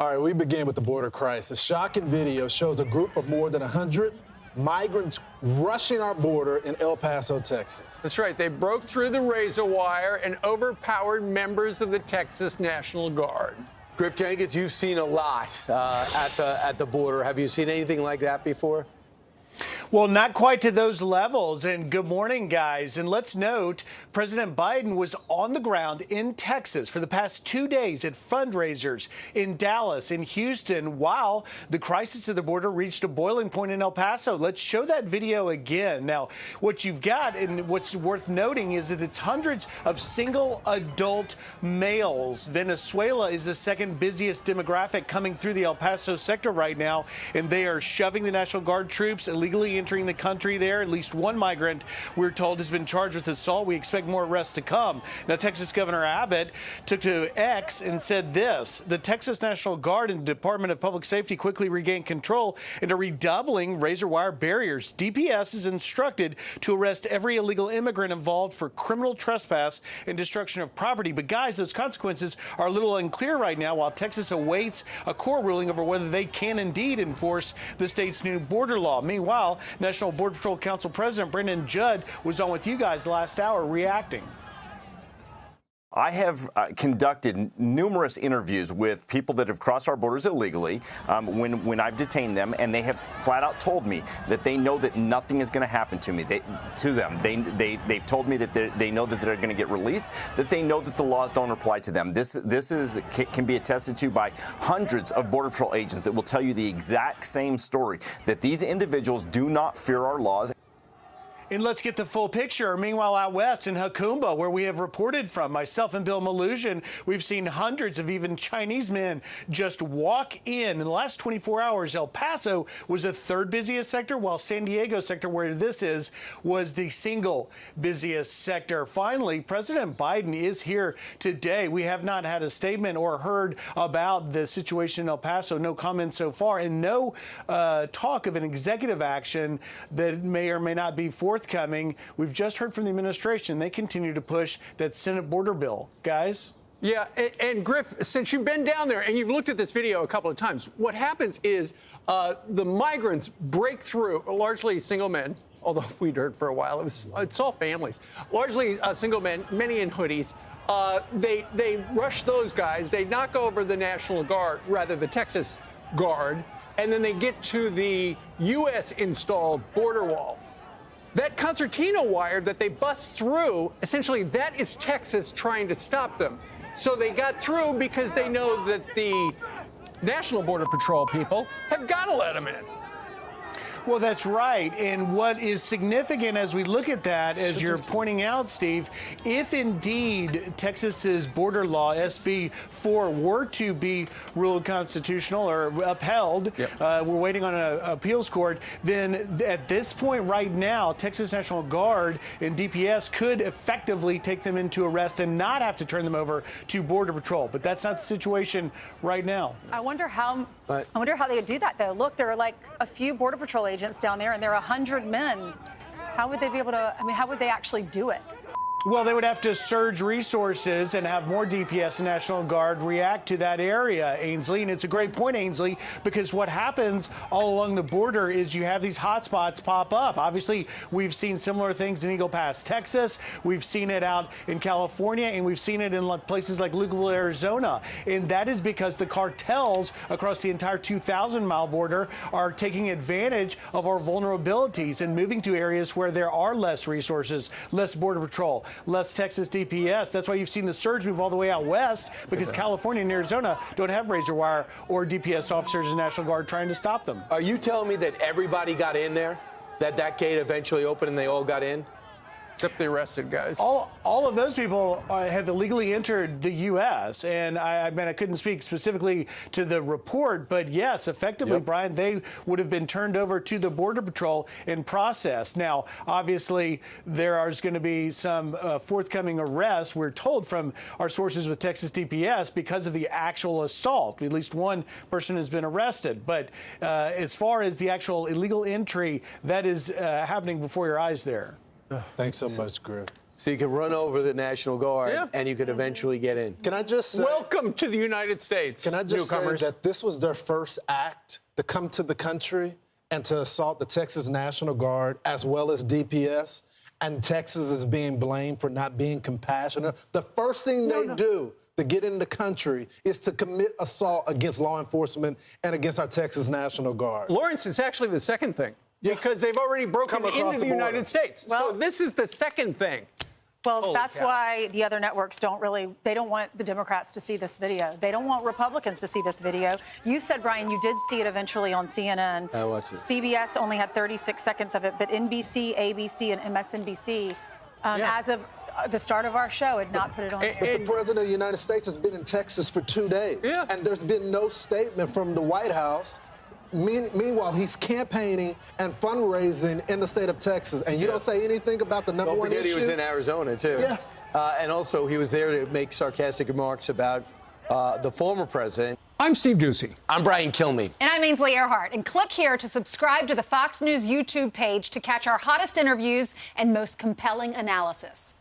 All right, we begin with the border crisis. Shocking video shows a group of more than 100 migrants rushing our border in El Paso, Texas. That's right. They broke through the razor wire and overpowered members of the Texas National Guard. Griff Jenkins, you've seen a lot at the border. Have you seen anything like that before? Well, not quite to those levels. And good morning, guys. And let's note, President Biden was on the ground in Texas for the past 2 days at fundraisers in Dallas, in Houston, while the crisis at the border reached a boiling point in El Paso. Let's show that video again. Now, what you've got and what's worth noting is that it's hundreds of single adult males. Venezuela is the second busiest demographic coming through the El Paso sector right now, and they are shoving the National Guard troops illegally entering the country there. At least one migrant, we're told, has been charged with assault. We expect more arrests to come. Now, Texas Governor Abbott took to X and said this: the Texas National Guard and Department of Public Safety quickly regained control and are redoubling razor wire barriers. DPS is instructed to arrest every illegal immigrant involved for criminal trespass and destruction of property. But guys, those consequences are a little unclear right now while Texas awaits a court ruling over whether they can indeed enforce the state's new border law. Meanwhile, National Border Patrol Council President Brendan Judd was on with you guys last hour reacting. I have conducted numerous interviews with people that have crossed our borders illegally when I've detained them, and they have flat out told me that they know that nothing is going to happen to me. They've told me that they know that they're going to get released, that they know that the laws don't apply to them. This can be attested to by hundreds of Border Patrol agents that will tell you the exact same story, that these individuals do not fear our laws. And let's get the full picture. Meanwhile, out west in Jacumba, where we have reported from, myself and Bill Malusian, we've seen hundreds of even Chinese men just walk in. In the last 24 hours, El Paso was the third busiest sector, while San Diego sector, where this is, was the single busiest sector. Finally, President Biden is here today. We have not had a statement or heard about the situation in El Paso. No comments so far, and no talk of an executive action that may or may not be forthcoming. We've just heard from the administration. They continue to push that Senate border bill. Guys? Yeah, and Griff, since you've been down there and you've looked at this video a couple of times, what happens is the migrants break through, largely single men, although we'd heard for a while it's all families, largely single men, many in hoodies. They rush those guys. They knock over the National Guard, rather the Texas Guard, and then they get to the U.S.-installed border wall. That concertina wire that they bust through, essentially that is Texas trying to stop them. So they got through because they know that the National Border Patrol people have got to let them in. Well, that's right. And what is significant as we look at that, as you're pointing out, Steve, if indeed Texas's border law, SB 4, were to be ruled constitutional or upheld, we're waiting on an appeals court, then at this point right now, Texas National Guard and DPS could effectively take them into arrest and not have to turn them over to Border Patrol. But that's not the situation right now. I wonder how they would do that, though. Look, there are like a few Border Patrol agents down there, and there are 100 men. How would they be able to, how would they actually do it? Well, they would have to surge resources and have more DPS and National Guard react to that area, Ainsley. And it's a great point, Ainsley, because what happens all along the border is you have these hotspots pop up. Obviously, we've seen similar things in Eagle Pass, Texas. We've seen it out in California, and we've seen it in places like Louisville, Arizona. And that is because the cartels across the entire 2,000-mile border are taking advantage of our vulnerabilities and moving to areas where there are less resources, less Border Patrol, less Texas DPS. That's why you've seen the surge move all the way out west, because California and Arizona don't have razor wire or DPS officers and National Guard trying to stop them. Are you telling me that everybody got in there? That gate eventually opened and they all got in? Except the arrested guys. All of those people have illegally entered the U.S. And I mean, I couldn't speak specifically to the report, but yes, effectively, Brian, they would have been turned over to the Border Patrol and processed. Now, obviously, there is going to be some forthcoming arrests, we're told from our sources with Texas DPS, because of the actual assault. At least one person has been arrested. But as far as the actual illegal entry, that is happening before your eyes there. Thanks so much, Griff. So you can run over the National Guard, Yeah. and you could eventually get in. Can I just say, Welcome to the United States, can I just newcomers. say that this was their first act to come to the country and to assault the Texas National Guard as well as DPS, and Texas is being blamed for not being compassionate. The first thing they do to get in the country is to commit assault against law enforcement and against our Texas National Guard. Lawrence, it's actually the second thing. Because they've already broken Come across into the the United border. States. Well- So this is the second thing. Well, Holy that's cow. why the other networks they don't want the Democrats to see this video. They don't want Republicans to see this video. You said, Brian, you did see it eventually on CNN. I watched it. CBS only had 36 seconds of it, but NBC, ABC, and MSNBC, as of the start of our show, had not put it on But there. the President of the United States has been in Texas for 2 days. Yeah. And there's been no statement from the White House. Meanwhile, he's campaigning and fundraising in the state of Texas. And you don't say anything about the number Don't one forget issue? he was in Arizona, too. Yeah. And also, he was there to make sarcastic remarks about the former president. I'm Steve Ducey. I'm Brian Kilmeade. And I'm Ainsley Earhardt. And click here to subscribe to the Fox News YouTube page to catch our hottest interviews and most compelling analysis.